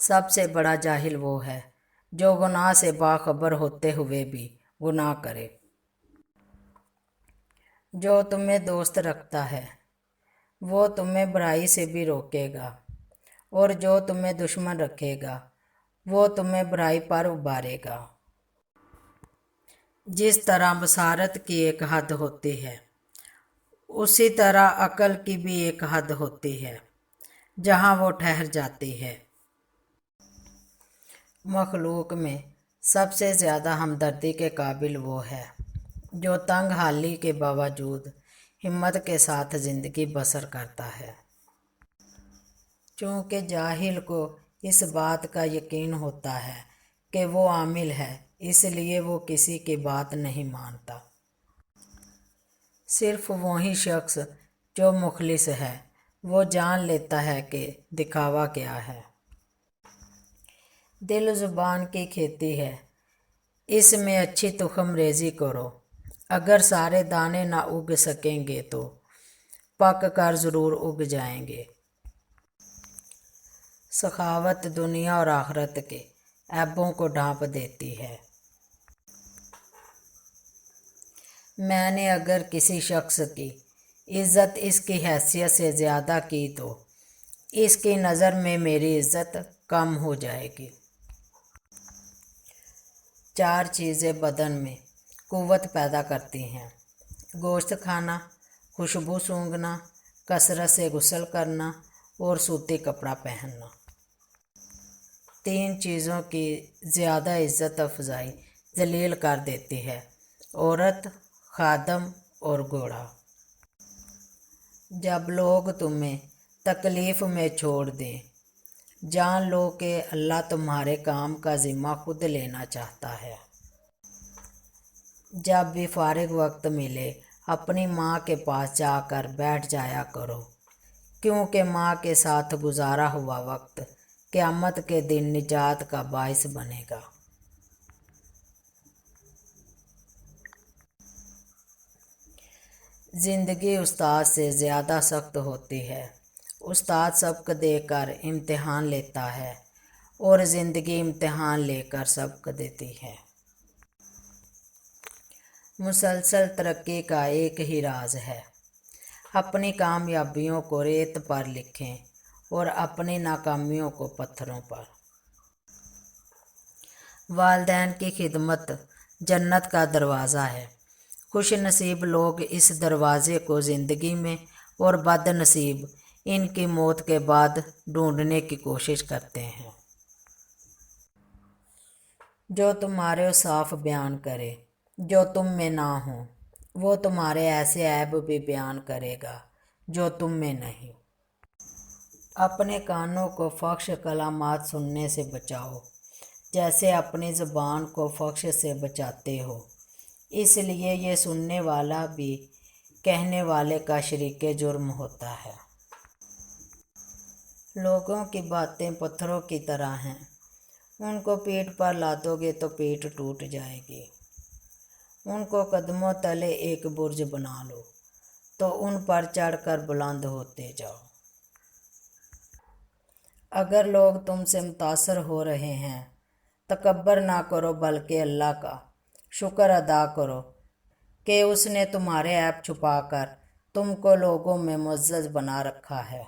سب سے بڑا جاہل وہ ہے جو گناہ سے باخبر ہوتے ہوئے بھی گناہ کرے۔ جو تمہیں دوست رکھتا ہے وہ تمہیں برائی سے بھی روکے گا، اور جو تمہیں دشمن رکھے گا وہ تمہیں برائی پر ابھارے گا۔ جس طرح بصارت کی ایک حد ہوتی ہے اسی طرح عقل کی بھی ایک حد ہوتی ہے جہاں وہ ٹھہر جاتی ہے۔ مخلوق میں سب سے زیادہ ہمدردی کے قابل وہ ہے جو تنگ حالی کے باوجود ہمت کے ساتھ زندگی بسر کرتا ہے۔ چونکہ جاہل کو اس بات کا یقین ہوتا ہے کہ وہ عامل ہے، اس لیے وہ کسی کی بات نہیں مانتا۔ صرف وہی شخص جو مخلص ہے وہ جان لیتا ہے کہ دکھاوا کیا ہے۔ دل زبان کی کھیتی ہے، اس میں اچھی تخم ریزی کرو، اگر سارے دانے نہ اگ سکیں گے تو پک کر ضرور اگ جائیں گے۔ سخاوت دنیا اور آخرت کے عیبوں کو ڈھانپ دیتی ہے۔ میں نے اگر کسی شخص کی عزت اس کی حیثیت سے زیادہ کی تو اس کی نظر میں میری عزت کم ہو جائے گی۔ 4 چیزیں بدن میں قوت پیدا کرتی ہیں: گوشت کھانا، خوشبو سونگھنا، کثرت سے غسل کرنا اور سوتی کپڑا پہننا۔ 3 چیزوں کی زیادہ عزت افزائی ذلیل کر دیتی ہے: عورت، خادم اور گھوڑا۔ جب لوگ تمہیں تکلیف میں چھوڑ دیں جان لو کہ اللہ تمہارے کام کا ذمہ خود لینا چاہتا ہے۔ جب بھی فارغ وقت ملے اپنی ماں کے پاس جا کر بیٹھ جایا کرو، کیونکہ ماں کے ساتھ گزارا ہوا وقت قیامت کے دن نجات کا باعث بنے گا۔ زندگی استاد سے زیادہ سخت ہوتی ہے۔ استاد سبق دے کر امتحان لیتا ہے اور زندگی امتحان لے کر سبق دیتی ہے۔ مسلسل ترقی کا ایک ہی راز ہے: اپنی کامیابیوں کو ریت پر لکھیں اور اپنی ناکامیوں کو پتھروں پر۔ والدین کی خدمت جنت کا دروازہ ہے۔ خوش نصیب لوگ اس دروازے کو زندگی میں اور بد نصیب ان کی موت کے بعد ڈھونڈنے کی کوشش کرتے ہیں۔ جو تمہارے اوصاف بیان کرے جو تم میں نہ ہوں، وہ تمہارے ایسے عیب بھی بیان کرے گا جو تم میں نہیں۔ اپنے کانوں کو فحش کلمات سننے سے بچاؤ جیسے اپنی زبان کو فحش سے بچاتے ہو، اس لیے یہ سننے والا بھی کہنے والے کا شریک جرم ہوتا ہے۔ لوگوں کی باتیں پتھروں کی طرح ہیں، ان کو پیٹھ پر لادو گے تو پیٹھ ٹوٹ جائے گی۔ ان کو قدموں تلے ایک برج بنا لو تو ان پر چڑھ کر بلند ہوتے جاؤ۔ اگر لوگ تم سے متاثر ہو رہے ہیں تکبر نہ کرو بلکہ اللہ کا شکر ادا کرو کہ اس نے تمہارے عیب چھپا کر تم کو لوگوں میں معزز بنا رکھا ہے۔